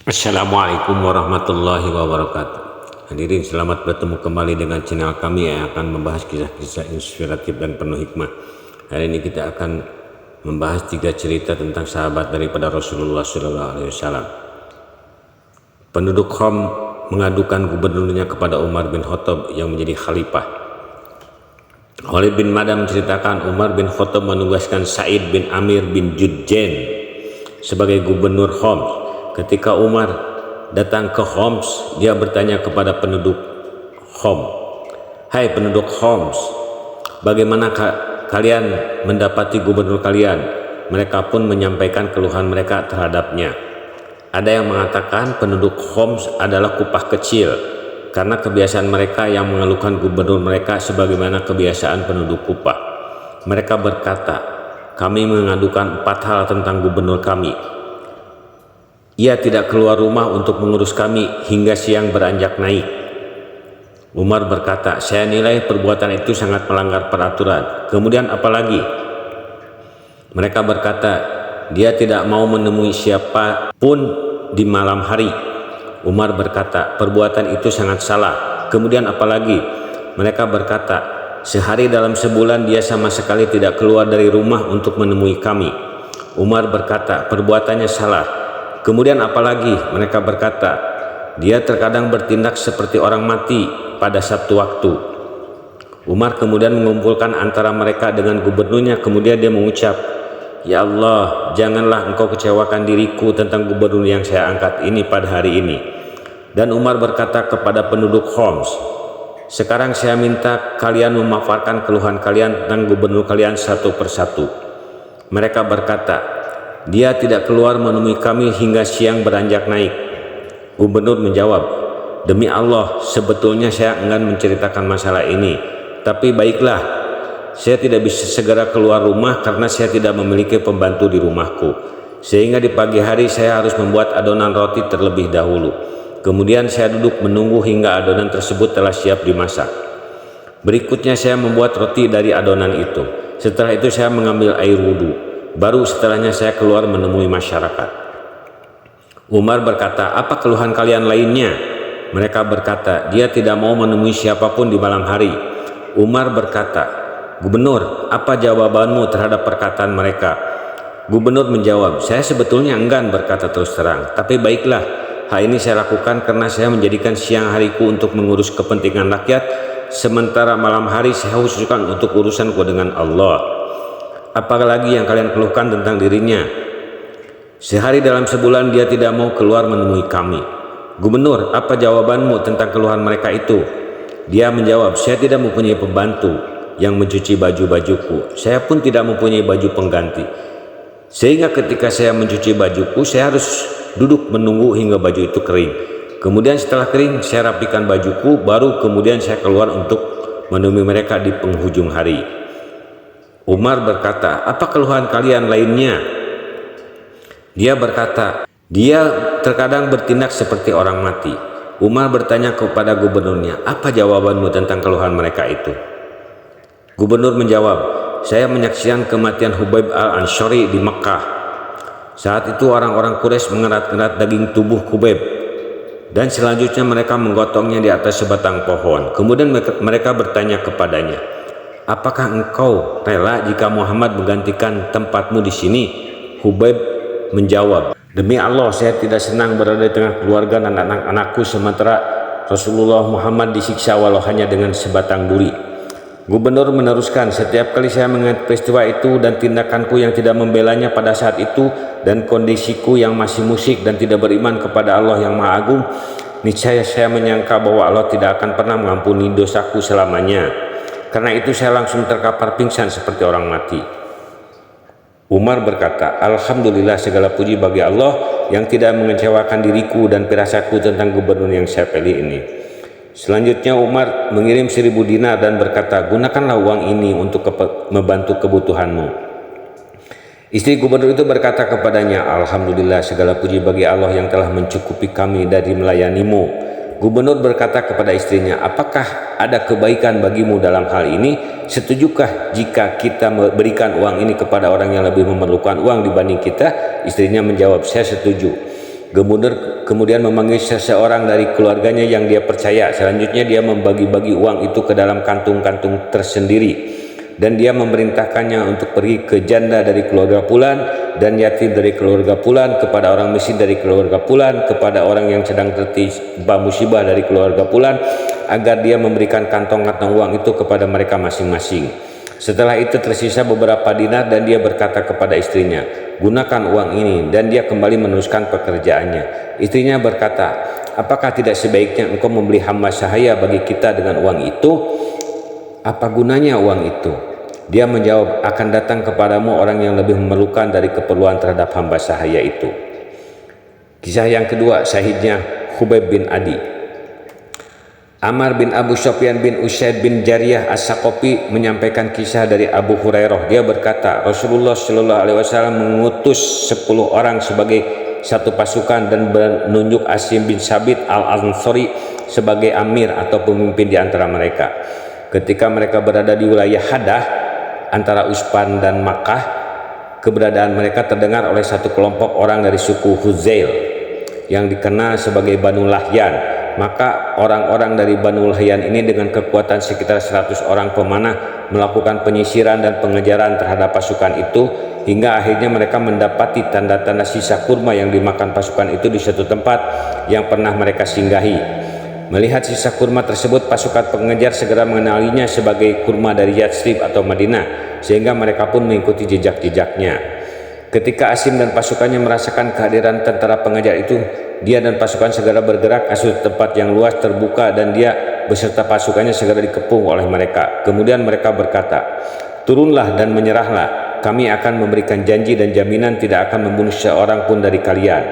Assalamualaikum warahmatullahi wabarakatuh. Hadirin, selamat bertemu kembali dengan channel kami yang akan membahas kisah-kisah inspiratif dan penuh hikmah. Hari ini kita akan membahas 3 cerita tentang sahabat daripada Rasulullah SAW. Penduduk Qom mengadukan gubernurnya kepada Umar bin Khattab yang menjadi khalifah. Khalid bin Madam menceritakan Umar bin Khattab menugaskan Sa'id bin Amir bin Judjen sebagai gubernur Homs. Ketika Umar datang ke Homs, dia bertanya kepada penduduk Homs, "Hai penduduk Homs, bagaimana kalian mendapati gubernur kalian?" Mereka pun menyampaikan keluhan mereka terhadapnya. Ada yang mengatakan penduduk Homs adalah kupah kecil, karena kebiasaan mereka yang mengeluhkan gubernur mereka sebagaimana kebiasaan penduduk kupah. Mereka berkata, "Kami mengadukan 4 hal tentang gubernur kami. Ia tidak keluar rumah untuk mengurus kami hingga siang beranjak naik." Umar berkata, "Saya nilai perbuatan itu sangat melanggar peraturan. Kemudian apalagi?" Mereka berkata, "Dia tidak mau menemui siapapun di malam hari." Umar berkata, "Perbuatan itu sangat salah. Kemudian apalagi?" Mereka berkata, "Sehari dalam sebulan dia sama sekali tidak keluar dari rumah untuk menemui kami." Umar berkata, "Perbuatannya salah. Kemudian apalagi?" Mereka berkata, "Dia terkadang bertindak seperti orang mati pada Sabtu waktu." Umar kemudian mengumpulkan antara mereka dengan gubernurnya. Kemudian dia mengucap, "Ya Allah, janganlah engkau kecewakan diriku tentang gubernur yang saya angkat ini pada hari ini." Dan Umar berkata kepada penduduk Homs, "Sekarang saya minta kalian memaparkan keluhan kalian tentang gubernur kalian satu persatu." Mereka berkata, "Dia tidak keluar menemui kami hingga siang beranjak naik." Gubernur menjawab, "Demi Allah, sebetulnya saya enggan menceritakan masalah ini. Tapi baiklah, saya tidak bisa segera keluar rumah karena saya tidak memiliki pembantu di rumahku. Sehingga di pagi hari saya harus membuat adonan roti terlebih dahulu. Kemudian saya duduk menunggu hingga adonan tersebut telah siap dimasak. Berikutnya saya membuat roti dari adonan itu. Setelah itu saya mengambil air wudhu. Baru setelahnya saya keluar menemui masyarakat." Umar berkata, "Apa keluhan kalian lainnya?" Mereka berkata, "Dia tidak mau menemui siapapun di malam hari." Umar berkata, "Gubernur, apa jawabanmu terhadap perkataan mereka?" Gubernur menjawab, "Saya sebetulnya enggan berkata terus terang. Tapi baiklah, hal ini saya lakukan karena saya menjadikan siang hariku untuk mengurus kepentingan rakyat, sementara malam hari saya khususkan untuk urusanku dengan Allah. Apalagi yang kalian keluhkan tentang dirinya? Sehari dalam sebulan dia tidak mau keluar menemui kami." "Gubernur, apa jawabanmu tentang keluhan mereka itu?" Dia menjawab, "Saya tidak mempunyai pembantu yang mencuci baju-bajuku. Saya pun tidak mempunyai baju pengganti. Sehingga ketika saya mencuci bajuku, saya harus duduk menunggu hingga baju itu kering. Kemudian setelah kering, saya rapikan bajuku, baru kemudian saya keluar untuk menemui mereka di penghujung hari." Umar berkata, "Apa keluhan kalian lainnya?" Dia berkata, "Dia terkadang bertindak seperti orang mati." Umar bertanya kepada gubernurnya, "Apa jawabanmu tentang keluhan mereka itu?" Gubernur menjawab, "Saya menyaksikan kematian Hubaib al-Ansyari di Mekah. Saat itu orang-orang Quraisy mengerat-ngerat daging tubuh Hubaib, dan selanjutnya mereka menggotongnya di atas sebatang pohon. Kemudian mereka bertanya kepadanya, 'Apakah engkau rela jika Muhammad menggantikan tempatmu di sini?' Hubaib menjawab, 'Demi Allah, saya tidak senang berada di tengah keluarga dan anak-anakku sementara Rasulullah Muhammad disiksa walau hanya dengan sebatang duri.' Gubernur meneruskan, "Setiap kali saya mengingat peristiwa itu dan tindakanku yang tidak membelanya pada saat itu, dan kondisiku yang masih musyrik dan tidak beriman kepada Allah yang Maha Agung, niscaya saya menyangka bahwa Allah tidak akan pernah mengampuni dosaku selamanya. Karena itu saya langsung terkapar pingsan seperti orang mati." Umar berkata, "Alhamdulillah, segala puji bagi Allah yang tidak mengecewakan diriku dan firasatku tentang gubernur yang saya pilih ini." Selanjutnya Umar mengirim 1.000 dinar dan berkata, "Gunakanlah uang ini untuk membantu kebutuhanmu." Istri gubernur itu berkata kepadanya, "Alhamdulillah, segala puji bagi Allah yang telah mencukupi kami dari melayanimu." Gubernur berkata kepada istrinya, "Apakah ada kebaikan bagimu dalam hal ini? Setujukah jika kita berikan uang ini kepada orang yang lebih memerlukan uang dibanding kita?" Istrinya menjawab, "Saya setuju." Kemudian memanggil seseorang dari keluarganya yang dia percaya. Selanjutnya dia membagi-bagi uang itu ke dalam kantung-kantung tersendiri, dan dia memerintahkannya untuk pergi ke janda dari keluarga fulan dan yatim dari keluarga fulan, kepada orang miskin dari keluarga fulan, kepada orang yang sedang tertimpa musibah dari keluarga fulan, agar dia memberikan kantong-kantong uang itu kepada mereka masing-masing. Setelah itu tersisa beberapa dinar dan dia berkata kepada istrinya, gunakan uang ini, dan dia kembali meneruskan pekerjaannya. Istrinya berkata, apakah tidak sebaiknya engkau membeli hamba sahaya bagi kita dengan uang itu? Apa gunanya uang itu? Dia menjawab, akan datang kepadamu orang yang lebih memerlukan dari keperluan terhadap hamba sahaya itu. Kisah yang kedua, syahidnya Khubayb bin Adi. Amar bin Abu Sufyan bin Usaid bin Jariyah As-Saqafi menyampaikan kisah dari Abu Hurairah. Dia berkata, Rasulullah Shallallahu Alaihi Wasallam mengutus 10 orang sebagai satu pasukan dan menunjuk Asim bin Sabit Al-Ansari sebagai amir atau pemimpin di antara mereka. Ketika mereka berada di wilayah Hadah antara Uspan dan Makkah, keberadaan mereka terdengar oleh satu kelompok orang dari suku Huzail yang dikenal sebagai Banu Lahyan. Maka orang-orang dari Banu Lahyan ini dengan kekuatan sekitar 100 orang pemanah melakukan penyisiran dan pengejaran terhadap pasukan itu, hingga akhirnya mereka mendapati tanda-tanda sisa kurma yang dimakan pasukan itu di suatu tempat yang pernah mereka singgahi. Melihat sisa kurma tersebut, pasukan pengejar segera mengenalinya sebagai kurma dari Yatsrib atau Madinah, sehingga mereka pun mengikuti jejak-jejaknya. Ketika Asim dan pasukannya merasakan kehadiran tentara pengejar itu, dia dan pasukan segera bergerak ke suatu tempat yang luas terbuka, dan dia beserta pasukannya segera dikepung oleh mereka. Kemudian mereka berkata, turunlah dan menyerahlah, kami akan memberikan janji dan jaminan tidak akan membunuh seorang pun dari kalian.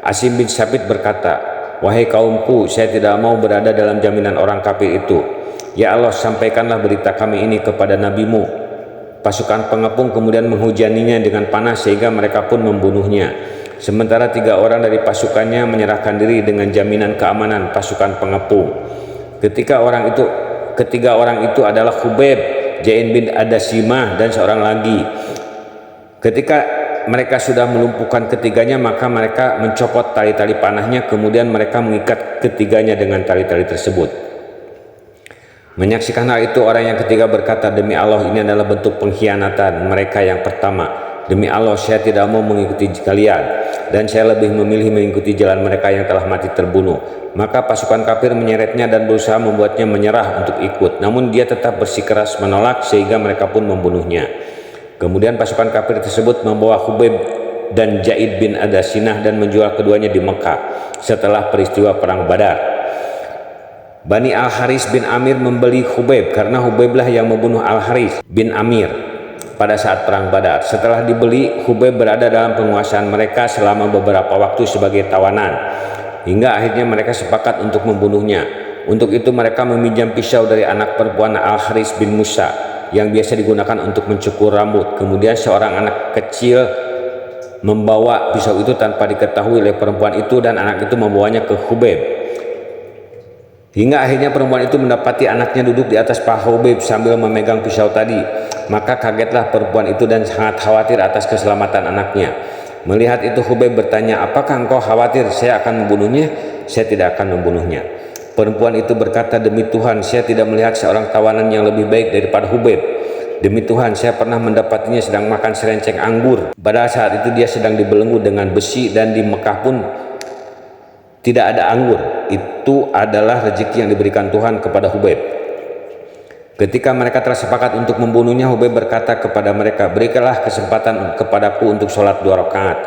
Asim bin Sabit berkata, wahai kaumku, saya tidak mau berada dalam jaminan orang kafir itu. Ya Allah, sampaikanlah berita kami ini kepada nabimu. Pasukan pengepung kemudian menghujaninya dengan panah sehingga mereka pun membunuhnya. Sementara 3 orang dari pasukannya menyerahkan diri dengan jaminan keamanan pasukan pengepung. Ketiga orang itu adalah Khubayb, Jain bin Adasimah, dan seorang lagi. Ketika mereka sudah melumpuhkan ketiganya, maka mereka mencopot tali-tali panahnya, kemudian mereka mengikat ketiganya dengan tali-tali tersebut. Menyaksikan hal itu, orang yang ketiga berkata, demi Allah, ini adalah bentuk pengkhianatan mereka yang pertama. Demi Allah, saya tidak mau mengikuti kalian, dan saya lebih memilih mengikuti jalan mereka yang telah mati terbunuh. Maka pasukan kafir menyeretnya dan berusaha membuatnya menyerah untuk ikut, namun dia tetap bersikeras menolak sehingga mereka pun membunuhnya. Kemudian pasukan kafir tersebut membawa Khubayb dan Jaid bin Adasinah dan menjual keduanya di Mekah setelah peristiwa perang Badar. Bani Al-Haris bin Amir membeli Khubayb karena Khubayblah yang membunuh Al-Haris bin Amir pada saat perang Badar. Setelah dibeli, Khubayb berada dalam penguasaan mereka selama beberapa waktu sebagai tawanan, hingga akhirnya mereka sepakat untuk membunuhnya. Untuk itu mereka meminjam pisau dari anak perempuan Al-Haris bin Musa yang biasa digunakan untuk mencukur rambut. Kemudian seorang anak kecil membawa pisau itu tanpa diketahui oleh perempuan itu, dan anak itu membawanya ke Khubayb. Hingga akhirnya perempuan itu mendapati anaknya duduk di atas paha Khubayb sambil memegang pisau tadi. Maka kagetlah perempuan itu dan sangat khawatir atas keselamatan anaknya. Melihat itu Khubayb bertanya, apakah engkau khawatir saya akan membunuhnya? Saya tidak akan membunuhnya. Perempuan itu berkata, demi Tuhan, saya tidak melihat seorang tawanan yang lebih baik daripada Khubayb. Demi Tuhan, saya pernah mendapatinya sedang makan serenceng anggur. Pada saat itu dia sedang dibelenggu dengan besi, dan di Mekah pun tidak ada anggur. Itu adalah rezeki yang diberikan Tuhan kepada Khubayb. Ketika mereka telah sepakat untuk membunuhnya, Khubayb berkata kepada mereka, berikanlah kesempatan kepadaku untuk sholat 2 rakaat.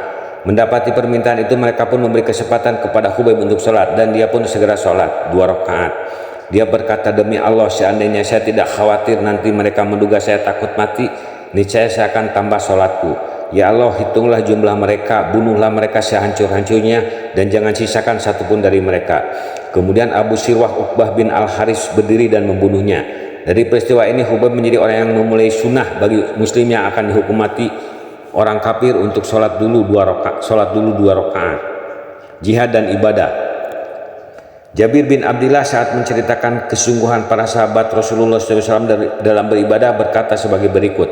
Mendapati permintaan itu, mereka pun memberi kesempatan kepada Khubayb untuk sholat, dan dia pun segera sholat 2 rakaat. Dia berkata, demi Allah, seandainya saya tidak khawatir nanti mereka menduga saya takut mati, niscaya saya akan tambah sholatku. Ya Allah, hitunglah jumlah mereka, bunuhlah mereka sehancur-hancurnya, dan jangan sisakan satupun dari mereka. Kemudian Abu Sirwah Uqbah bin Al-Haris berdiri dan membunuhnya. Dari peristiwa ini Khubayb menjadi orang yang memulai sunnah bagi muslim yang akan dihukum mati orang kafir untuk sholat dulu 2 rakaat. Jihad dan ibadah. Jabir bin Abdillah saat menceritakan kesungguhan para sahabat Rasulullah SAW dalam beribadah berkata sebagai berikut.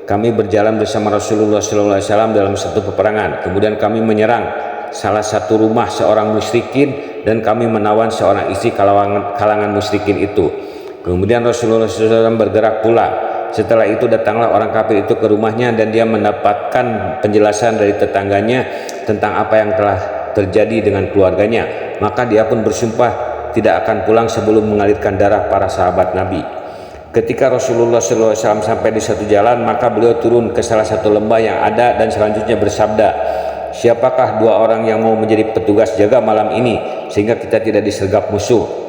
Kami berjalan bersama Rasulullah SAW dalam satu peperangan. Kemudian kami menyerang salah satu rumah seorang musyrikin dan kami menawan seorang istri kalangan musyrikin itu. Kemudian Rasulullah SAW bergerak pulang. Setelah itu datanglah orang kafir itu ke rumahnya dan dia mendapatkan penjelasan dari tetangganya tentang apa yang telah terjadi dengan keluarganya. Maka dia pun bersumpah tidak akan pulang sebelum mengalirkan darah para sahabat Nabi. Ketika Rasulullah SAW sampai di satu jalan, maka beliau turun ke salah satu lembah yang ada dan selanjutnya bersabda, "Siapakah dua orang yang mau menjadi petugas jaga malam ini sehingga kita tidak disergap musuh?"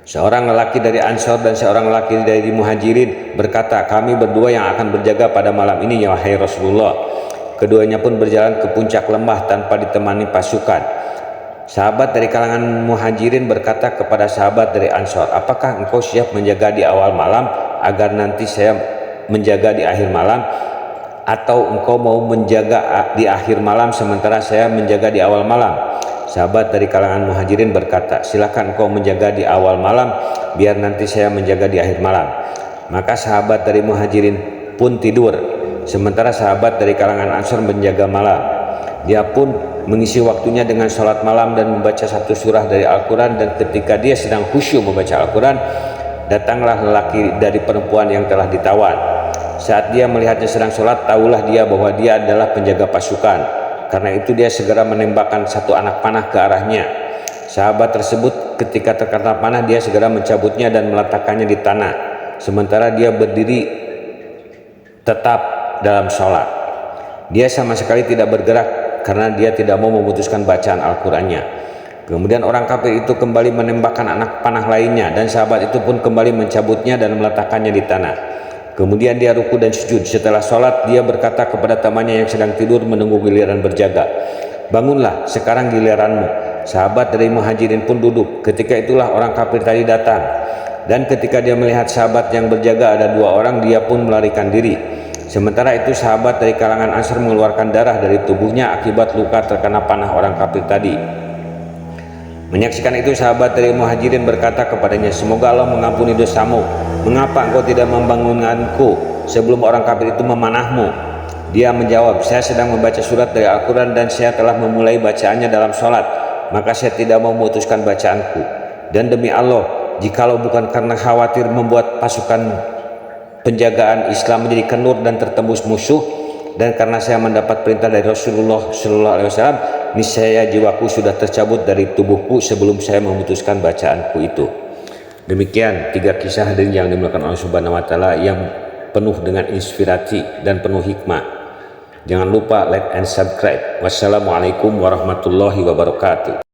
Seorang lelaki dari Ansor dan seorang lelaki dari Muhajirin berkata, "Kami berdua yang akan berjaga pada malam ini ya wahai Rasulullah." Keduanya pun berjalan ke puncak lembah tanpa ditemani pasukan. Sahabat dari kalangan Muhajirin berkata kepada sahabat dari Ansor, "Apakah engkau siap menjaga di awal malam agar nanti saya menjaga di akhir malam? Atau engkau mau menjaga di akhir malam sementara saya menjaga di awal malam?" Sahabat dari kalangan Muhajirin berkata, "Silakan engkau menjaga di awal malam, biar nanti saya menjaga di akhir malam." Maka sahabat dari Muhajirin pun tidur, sementara sahabat dari kalangan Ansor menjaga malam. Dia pun mengisi waktunya dengan sholat malam dan membaca satu surah dari Al-Quran, dan ketika dia sedang khusyuk membaca Al-Quran, datanglah lelaki dari perempuan yang telah ditawan. Saat dia melihatnya sedang sholat, tahulah dia bahwa dia adalah penjaga pasukan. Karena itu dia segera menembakkan satu anak panah ke arahnya. Sahabat tersebut ketika terkena panah, dia segera mencabutnya dan meletakkannya di tanah, sementara dia berdiri tetap dalam sholat. Dia sama sekali tidak bergerak karena dia tidak mau memutuskan bacaan Al-Qurannya. Kemudian orang kafir itu kembali menembakkan anak panah lainnya, dan sahabat itu pun kembali mencabutnya dan meletakkannya di tanah. Kemudian dia ruku dan sujud. Setelah sholat, dia berkata kepada temannya yang sedang tidur menunggu giliran berjaga, "Bangunlah, sekarang giliranmu." Sahabat dari Muhajirin pun duduk. Ketika itulah orang kafir tadi datang, dan ketika dia melihat sahabat yang berjaga ada dua orang, dia pun melarikan diri. Sementara itu sahabat dari kalangan Ansor mengeluarkan darah dari tubuhnya akibat luka terkena panah orang kafir tadi. Menyaksikan itu sahabat dari Muhajirin berkata kepadanya, "Semoga Allah mengampuni dosamu. Mengapa engkau tidak membangunkanku sebelum orang kafir itu memanahmu?" Dia menjawab, "Saya sedang membaca surat dari Al-Quran dan saya telah memulai bacaannya dalam sholat, maka saya tidak mau memutuskan bacaanku. Dan demi Allah, jikalau bukan karena khawatir membuat pasukan penjagaan Islam menjadi kendur dan tertembus musuh, dan karena saya mendapat perintah dari Rasulullah SAW, niscaya jiwaku sudah tercabut dari tubuhku sebelum saya memutuskan bacaanku itu." Demikian 3 kisah hadirin yang dimuliakan Allah Subhanahu wa taala yang penuh dengan inspirasi dan penuh hikmah. Jangan lupa like and subscribe. Wassalamualaikum warahmatullahi wabarakatuh.